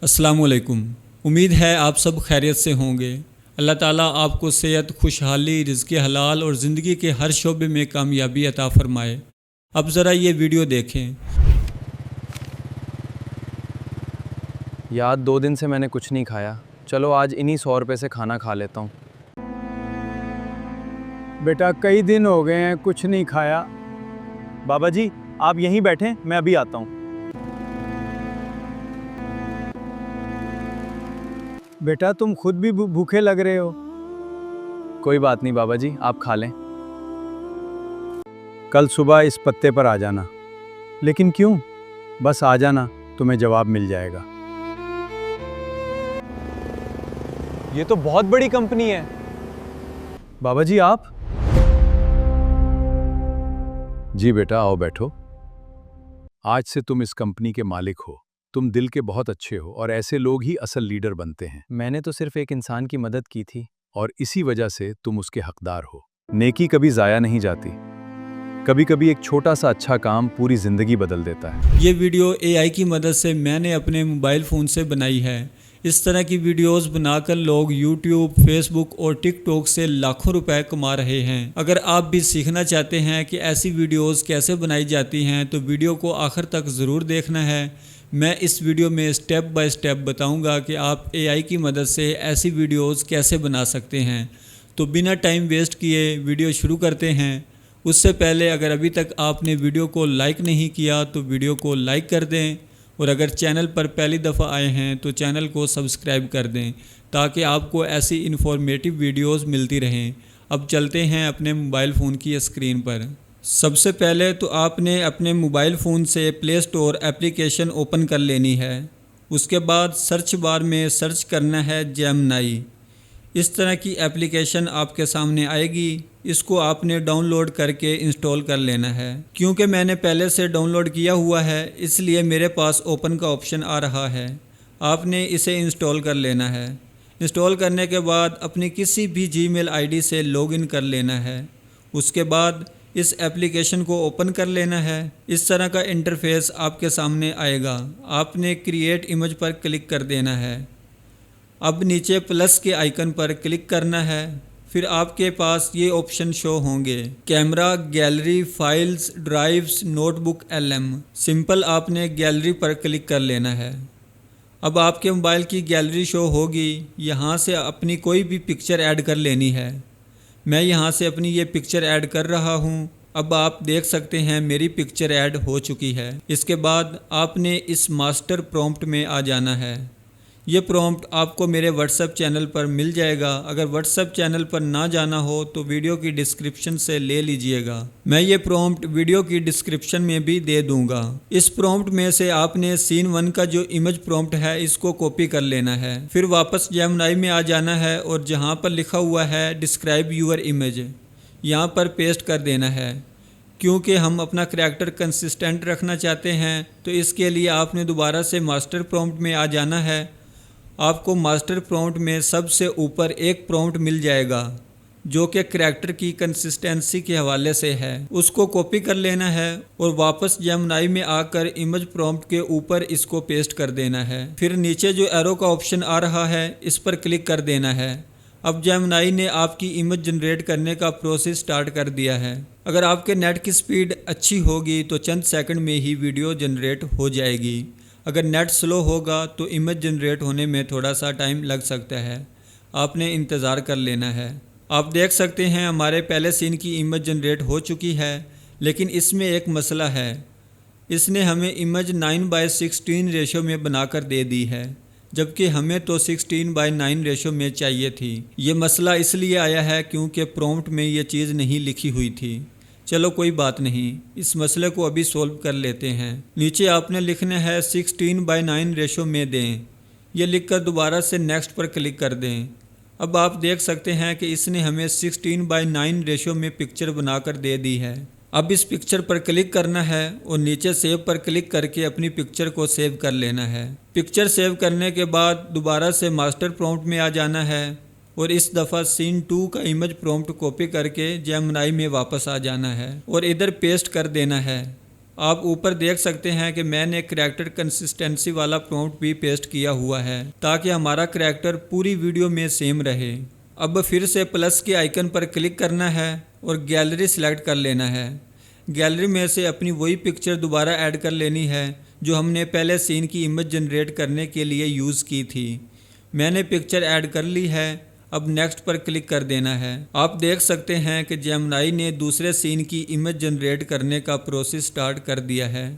अस्सलामुअलैकुम। उम्मीद है आप सब खैरियत से होंगे। अल्लाह ताला आपको सेहत, खुशहाली, रिज़्क़ हलाल और ज़िंदगी के हर शोबे में कामयाबी अता फ़रमाए। अब ज़रा ये वीडियो देखें। यार 2 दिन से मैंने कुछ नहीं खाया। चलो आज इन्हीं 100 रुपये से खाना खा लेता हूँ। बेटा कई दिन हो गए हैं कुछ नहीं खाया। बाबा जी आप यहीं बैठें, मैं अभी आता हूँ। बेटा तुम खुद भी भूखे लग रहे हो। कोई बात नहीं बाबा जी, आप खा लें। कल सुबह इस पत्ते पर आ जाना। लेकिन क्यों? बस आ जाना, तुम्हें जवाब मिल जाएगा। ये तो बहुत बड़ी कंपनी है। बाबा जी आप? जी बेटा आओ बैठो। आज से तुम इस कंपनी के मालिक हो। तुम दिल के बहुत अच्छे हो और ऐसे लोग ही असल लीडर बनते हैं। मैंने तो सिर्फ एक इंसान की मदद की थी। और इसी वजह से तुम उसके हकदार हो। नेकी कभी ज़ाया नहीं जाती। कभी कभी एक छोटा सा अच्छा काम पूरी ज़िंदगी बदल देता है। ये वीडियो AI की मदद से मैंने अपने मोबाइल फ़ोन से बनाई है। इस तरह की वीडियोस बनाकर लोग YouTube, Facebook और TikTok से लाखों रुपए कमा रहे हैं। अगर आप भी सीखना चाहते हैं कि ऐसी वीडियोस कैसे बनाई जाती हैं तो वीडियो को आखिर तक ज़रूर देखना है। मैं इस वीडियो में स्टेप बाय स्टेप बताऊंगा कि आप AI की मदद से ऐसी वीडियोस कैसे बना सकते हैं। तो बिना टाइम वेस्ट किए वीडियो शुरू करते हैं। उससे पहले अगर अभी तक आपने वीडियो को लाइक नहीं किया तो वीडियो को लाइक कर दें, और अगर चैनल पर पहली दफ़ा आए हैं तो चैनल को सब्सक्राइब कर दें ताकि आपको ऐसी इन्फॉर्मेटिव वीडियोस मिलती रहें। अब चलते हैं अपने मोबाइल फ़ोन की स्क्रीन पर। सबसे पहले तो आपने अपने मोबाइल फ़ोन से प्ले स्टोर एप्लीकेशन ओपन कर लेनी है। उसके बाद सर्च बार में सर्च करना है जेमिनी। इस तरह की एप्लीकेशन आपके सामने आएगी। इसको आपने डाउनलोड करके इंस्टॉल कर लेना है। क्योंकि मैंने पहले से डाउनलोड किया हुआ है इसलिए मेरे पास ओपन का ऑप्शन आ रहा है। आपने इसे इंस्टॉल कर लेना है। इंस्टॉल करने के बाद अपनी किसी भी जीमेल आईडी से लॉगिन कर लेना है। उसके बाद इस एप्लीकेशन को ओपन कर लेना है। इस तरह का इंटरफेस आपके सामने आएगा। आपने क्रिएट इमेज पर क्लिक कर देना है। अब नीचे प्लस के आइकन पर क्लिक करना है। फिर आपके पास ये ऑप्शन शो होंगे, camera, gallery, files, drives, notebook, LM। Simple आपने गैलरी पर क्लिक कर लेना है। अब आपके मोबाइल की गैलरी शो होगी। यहाँ से अपनी कोई भी पिक्चर ऐड कर लेनी है। मैं यहाँ से अपनी ये पिक्चर ऐड कर रहा हूँ। अब आप देख सकते हैं मेरी पिक्चर ऐड हो चुकी है। इसके बाद आपने इस मास्टर प्रॉम्प्ट में आ जाना है। ये प्रॉम्प्ट आपको मेरे व्हाट्सएप चैनल पर मिल जाएगा। अगर व्हाट्सएप चैनल पर ना जाना हो तो वीडियो की डिस्क्रिप्शन से ले लीजिएगा। मैं ये प्रॉम्प्ट वीडियो की डिस्क्रिप्शन में भी दे दूंगा। इस प्रॉम्प्ट में से आपने सीन 1 का जो इमेज प्रॉम्प्ट है इसको कॉपी कर लेना है। फिर वापस जेमिनी में आ जाना है और जहाँ पर लिखा हुआ है डिस्क्राइब यूर इमेज, यहाँ पर पेस्ट कर देना है। क्योंकि हम अपना करैक्टर कंसिस्टेंट रखना चाहते हैं तो इसके लिए आपने दोबारा से मास्टर प्रॉम्प्ट में आ जाना है। आपको मास्टर प्रॉम्प्ट में सबसे ऊपर एक प्रॉम्प्ट मिल जाएगा जो कि करैक्टर की कंसिस्टेंसी के हवाले से है। उसको कॉपी कर लेना है और वापस जेमिनी में आकर इमेज प्रॉम्प्ट के ऊपर इसको पेस्ट कर देना है। फिर नीचे जो एरो का ऑप्शन आ रहा है इस पर क्लिक कर देना है। अब जेमिनी ने आपकी इमेज जनरेट करने का प्रोसेस स्टार्ट कर दिया है। अगर आपके नेट की स्पीड अच्छी होगी तो चंद सेकंड में ही वीडियो जनरेट हो जाएगी। अगर नेट स्लो होगा तो इमेज जनरेट होने में थोड़ा सा टाइम लग सकता है। आपने इंतज़ार कर लेना है। आप देख सकते हैं हमारे पहले सीन की इमेज जनरेट हो चुकी है, लेकिन इसमें एक मसला है। इसने हमें इमेज 9:16 रेशो में बनाकर दे दी है, जबकि हमें तो 16:9 रेशो में चाहिए थी। ये मसला इसलिए आया है क्योंकि प्रॉम्प्ट में ये चीज़ नहीं लिखी हुई थी। चलो कोई बात नहीं, इस मसले को अभी सोल्व कर लेते हैं। नीचे आपने लिखना है 16:9 रेशो में दें। यह लिखकर दोबारा से नेक्स्ट पर क्लिक कर दें। अब आप देख सकते हैं कि इसने हमें 16:9 रेशो में पिक्चर बनाकर दे दी है। अब इस पिक्चर पर क्लिक करना है और नीचे सेव पर क्लिक करके अपनी पिक्चर को सेव कर लेना है। पिक्चर सेव करने के बाद दोबारा से मास्टर प्रॉम्प्ट में आ जाना है और इस दफ़ा सीन 2 का इमेज प्रॉम्प्ट कॉपी करके जेमिनी में वापस आ जाना है और इधर पेस्ट कर देना है। आप ऊपर देख सकते हैं कि मैंने करैक्टर कंसिस्टेंसी वाला प्रॉम्प्ट भी पेस्ट किया हुआ है ताकि हमारा करैक्टर पूरी वीडियो में सेम रहे। अब फिर से प्लस के आइकन पर क्लिक करना है और गैलरी सेलेक्ट कर लेना है। गैलरी में से अपनी वही पिक्चर दोबारा ऐड कर लेनी है जो हमने पहले सीन की इमेज जनरेट करने के लिए यूज़ की थी। मैंने पिक्चर ऐड कर ली है। अब नेक्स्ट पर क्लिक कर देना है। आप देख सकते हैं कि जेमिनी ने दूसरे सीन की इमेज जनरेट करने का प्रोसेस स्टार्ट कर दिया है।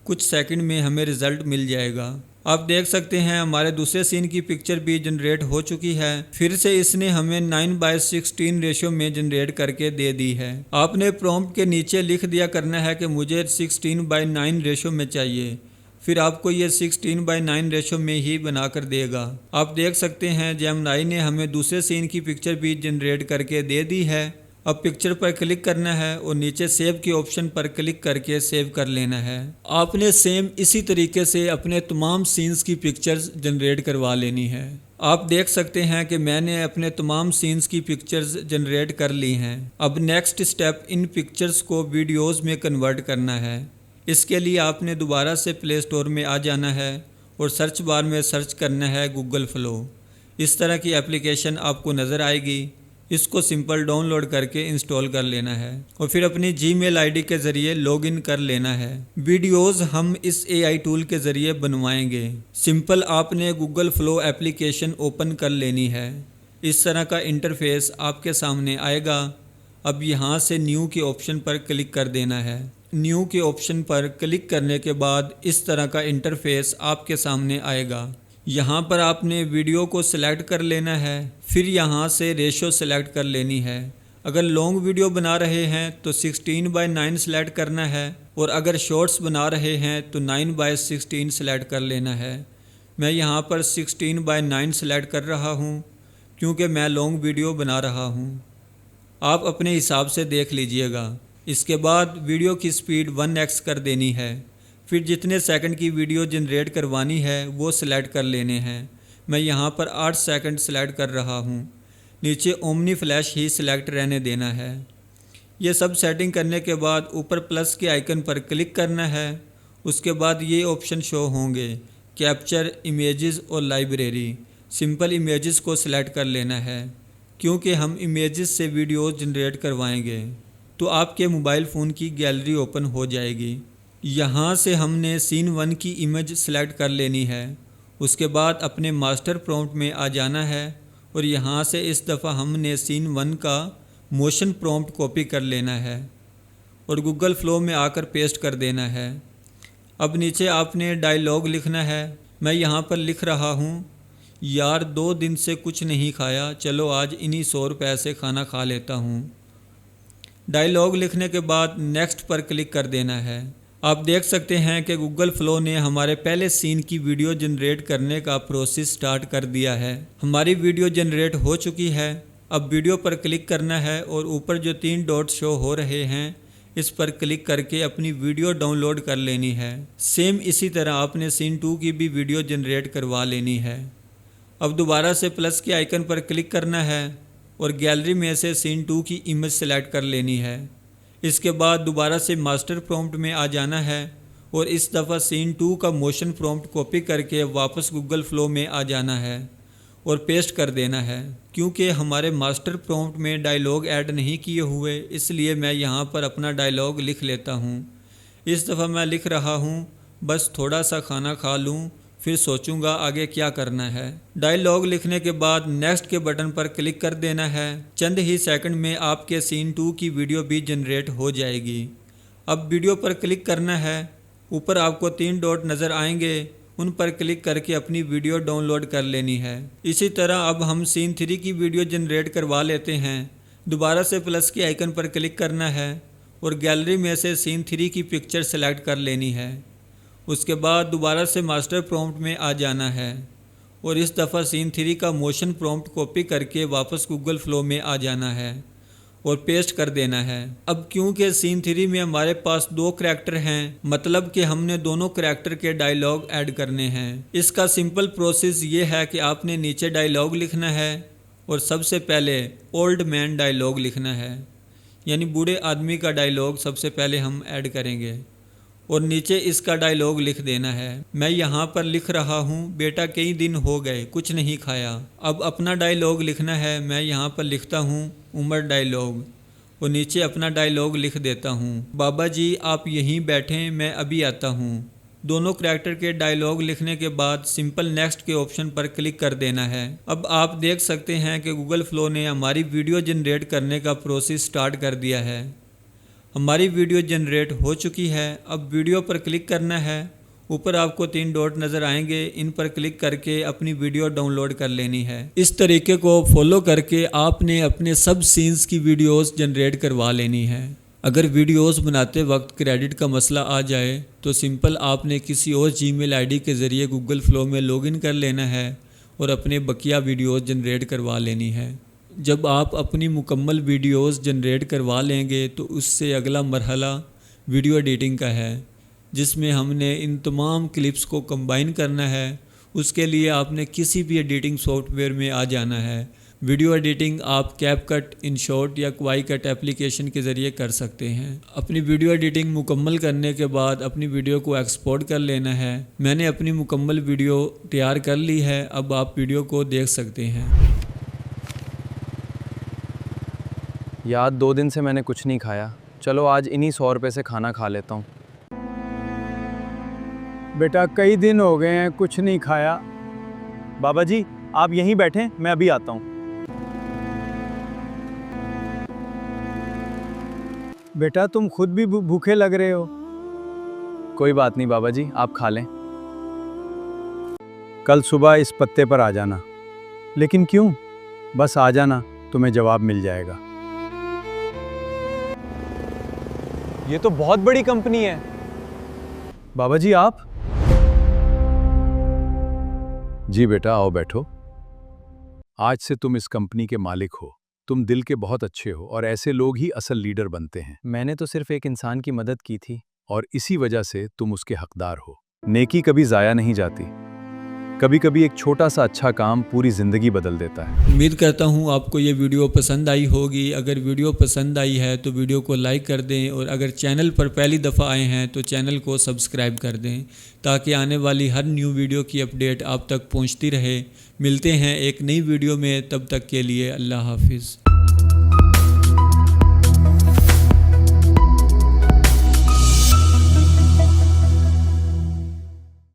कुछ सेकंड में हमें रिज़ल्ट मिल जाएगा। आप देख सकते हैं हमारे दूसरे सीन की पिक्चर भी जनरेट हो चुकी है। फिर से इसने हमें 9:16 रेशो में जनरेट करके दे दी है। आपने प्रॉम्प्ट के नीचे लिख दिया करना है कि मुझे 16:9 रेशो में चाहिए, फिर आपको ये 16:9 रेशो में ही बनाकर देगा। आप देख सकते हैं जेमिनी ने हमें दूसरे सीन की पिक्चर भी जनरेट करके दे दी है। अब पिक्चर पर क्लिक करना है और नीचे सेव के ऑप्शन पर क्लिक करके सेव कर लेना है। आपने सेम इसी तरीके से अपने तमाम सीन्स की पिक्चर्स जनरेट करवा लेनी है। आप देख सकते हैं कि मैंने अपने तमाम सीन्स की पिक्चर्स जनरेट कर ली हैं। अब नेक्स्ट स्टेप इन पिक्चर्स को वीडियोज़ में कन्वर्ट करना है। इसके लिए आपने दोबारा से प्ले स्टोर में आ जाना है और सर्च बार में सर्च करना है गूगल फ्लो। इस तरह की एप्लीकेशन आपको नज़र आएगी। इसको सिंपल डाउनलोड करके इंस्टॉल कर लेना है और फिर अपनी जीमेल आईडी के ज़रिए लॉगिन कर लेना है। वीडियोज़ हम इस एआई टूल के ज़रिए बनवाएंगे। सिंपल आपने गूगल फ्लो एप्लीकेशन ओपन कर लेनी है। इस तरह का इंटरफेस आपके सामने आएगा। अब यहाँ से न्यू के ऑप्शन पर क्लिक कर देना है। न्यू के ऑप्शन पर क्लिक करने के बाद इस तरह का इंटरफेस आपके सामने आएगा। यहाँ पर आपने वीडियो को सिलेक्ट कर लेना है। फिर यहाँ से रेशो सेलेक्ट कर लेनी है। अगर लॉन्ग वीडियो बना रहे हैं तो 16:9 सेलेक्ट करना है और अगर शॉर्ट्स बना रहे हैं तो 9:16 सेलेक्ट कर लेना है। मैं यहाँ पर 16:9 सेलेक्ट कर रहा हूँ क्योंकि मैं लॉन्ग वीडियो बना रहा हूँ। आप अपने हिसाब से देख लीजिएगा। इसके बाद वीडियो की स्पीड 1x कर देनी है। फिर जितने सेकंड की वीडियो जनरेट करवानी है वो सिलेक्ट कर लेने हैं। मैं यहाँ पर 8 सेकंड सेलेक्ट कर रहा हूँ। नीचे ओमनी फ्लैश ही सिलेक्ट रहने देना है। ये सब सेटिंग करने के बाद ऊपर प्लस के आइकन पर क्लिक करना है। उसके बाद ये ऑप्शन शो होंगे, कैप्चर इमेजेस और लाइब्रेरी। सिंपल इमेजेस को सिलेक्ट कर लेना है क्योंकि हम इमेजेस से वीडियो जनरेट करवाएंगे। तो आपके मोबाइल फ़ोन की गैलरी ओपन हो जाएगी। यहाँ से हमने सीन 1 की इमेज सेलेक्ट कर लेनी है। उसके बाद अपने मास्टर प्रॉम्प्ट में आ जाना है और यहाँ से इस दफ़ा हमने सीन 1 का मोशन प्रॉम्प्ट कॉपी कर लेना है और गूगल फ्लो में आकर पेस्ट कर देना है। अब नीचे आपने डायलॉग लिखना है। मैं यहाँ पर लिख रहा हूँ, यार 2 दिन से कुछ नहीं खाया, चलो आज इन्हीं 100 रुपये से खाना खा लेता हूँ। डायलॉग लिखने के बाद नेक्स्ट पर क्लिक कर देना है। आप देख सकते हैं कि गूगल फ्लो ने हमारे पहले सीन की वीडियो जनरेट करने का प्रोसेस स्टार्ट कर दिया है। हमारी वीडियो जनरेट हो चुकी है। अब वीडियो पर क्लिक करना है और ऊपर जो 3 डॉट शो हो रहे हैं इस पर क्लिक करके अपनी वीडियो डाउनलोड कर लेनी है। सेम इसी तरह आपने सीन 2 की भी वीडियो जनरेट करवा लेनी है। अब दोबारा से प्लस के आइकन पर क्लिक करना है और गैलरी में से सीन 2 की इमेज सेलेक्ट कर लेनी है। इसके बाद दोबारा से मास्टर प्रॉम्प्ट में आ जाना है और इस दफ़ा सीन 2 का मोशन प्रॉम्प्ट कॉपी करके वापस गूगल फ्लो में आ जाना है और पेस्ट कर देना है। क्योंकि हमारे मास्टर प्रॉम्प्ट में डायलॉग ऐड नहीं किए हुए, इसलिए मैं यहाँ पर अपना डायलॉग लिख लेता हूँ। इस दफ़ा मैं लिख रहा हूँ, बस थोड़ा सा खाना खा लूँ, फिर सोचूंगा आगे क्या करना है। डायलॉग लिखने के बाद नेक्स्ट के बटन पर क्लिक कर देना है। चंद ही सेकंड में आपके सीन 2 की वीडियो भी जनरेट हो जाएगी। अब वीडियो पर क्लिक करना है। ऊपर आपको 3 डॉट नज़र आएंगे, उन पर क्लिक करके अपनी वीडियो डाउनलोड कर लेनी है। इसी तरह अब हम सीन 3 की वीडियो जनरेट करवा लेते हैं। दोबारा से प्लस के आइकन पर क्लिक करना है और गैलरी में से सीन 3 की पिक्चर सेलेक्ट कर लेनी है। उसके बाद दोबारा से मास्टर प्रॉम्प्ट में आ जाना है और इस दफ़ा सीन 3 का मोशन प्रॉम्प्ट कॉपी करके वापस गूगल फ्लो में आ जाना है और पेस्ट कर देना है। अब क्योंकि सीन 3 में हमारे पास 2 करैक्टर हैं, मतलब कि हमने दोनों करैक्टर के डायलॉग ऐड करने हैं। इसका सिंपल प्रोसेस ये है कि आपने नीचे डायलॉग लिखना है और सबसे पहले ओल्ड मैन डायलॉग लिखना है, यानी बूढ़े आदमी का डायलॉग सबसे पहले हम ऐड करेंगे और नीचे इसका डायलॉग लिख देना है। मैं यहाँ पर लिख रहा हूँ, बेटा कई दिन हो गए कुछ नहीं खाया। अब अपना डायलॉग लिखना है। मैं यहाँ पर लिखता हूँ उमर डायलॉग और नीचे अपना डायलॉग लिख देता हूँ, बाबा जी आप यहीं बैठें, मैं अभी आता हूँ। दोनों करैक्टर के डायलॉग लिखने के बाद सिंपल नेक्स्ट के ऑप्शन पर क्लिक कर देना है। अब आप देख सकते हैं कि गूगल फ्लो ने हमारी वीडियो जनरेट करने का प्रोसेस स्टार्ट कर दिया है। हमारी वीडियो जनरेट हो चुकी है। अब वीडियो पर क्लिक करना है। ऊपर आपको 3 डॉट नज़र आएंगे, इन पर क्लिक करके अपनी वीडियो डाउनलोड कर लेनी है। इस तरीके को फॉलो करके आपने अपने सब सीन्स की वीडियोस जनरेट करवा लेनी है। अगर वीडियोस बनाते वक्त क्रेडिट का मसला आ जाए तो सिंपल आपने किसी और जीमेल आईडी के ज़रिए गूगल फ्लो में लॉगिन कर लेना है और अपने बकिया वीडियोस जनरेट करवा लेनी है। जब आप अपनी मुकम्मल वीडियोस जनरेट करवा लेंगे तो उससे अगला मरहला वीडियो एडिटिंग का है, जिसमें हमने इन तमाम क्लिप्स को कंबाइन करना है। उसके लिए आपने किसी भी एडिटिंग सॉफ्टवेयर में आ जाना है। वीडियो एडिटिंग आप कैपकट, इनशॉट या क्वाईकट एप्लीकेशन के ज़रिए कर सकते हैं। अपनी वीडियो एडिटिंग मुकम्मल करने के बाद अपनी वीडियो को एक्सपोर्ट कर लेना है। मैंने अपनी मुकम्मल वीडियो तैयार कर ली है। अब आप वीडियो को देख सकते हैं। यार 2 दिन से मैंने कुछ नहीं खाया, चलो आज इन्हीं 100 रुपये से खाना खा लेता हूँ। बेटा कई दिन हो गए हैं कुछ नहीं खाया। बाबा जी आप यहीं बैठें, मैं अभी आता हूँ। बेटा तुम खुद भी भूखे लग रहे हो। कोई बात नहीं बाबा जी, आप खा लें। कल सुबह इस पत्ते पर आ जाना। लेकिन क्यों? बस आ जाना, तुम्हें जवाब मिल जाएगा। ये तो बहुत बड़ी कंपनी है। बाबा जी आप? जी बेटा आओ बैठो। आज से तुम इस कंपनी के मालिक हो। तुम दिल के बहुत अच्छे हो और ऐसे लोग ही असल लीडर बनते हैं। मैंने तो सिर्फ एक इंसान की मदद की थी। और इसी वजह से तुम उसके हकदार हो। नेकी कभी ज़ाया नहीं जाती। कभी कभी एक छोटा सा अच्छा काम पूरी ज़िंदगी बदल देता है। उम्मीद करता हूँ आपको ये वीडियो पसंद आई होगी। अगर वीडियो पसंद आई है तो वीडियो को लाइक कर दें और अगर चैनल पर पहली दफ़ा आए हैं तो चैनल को सब्सक्राइब कर दें ताकि आने वाली हर न्यू वीडियो की अपडेट आप तक पहुँचती रहे। मिलते हैं एक नई वीडियो में, तब तक के लिए अल्लाह हाफिज़।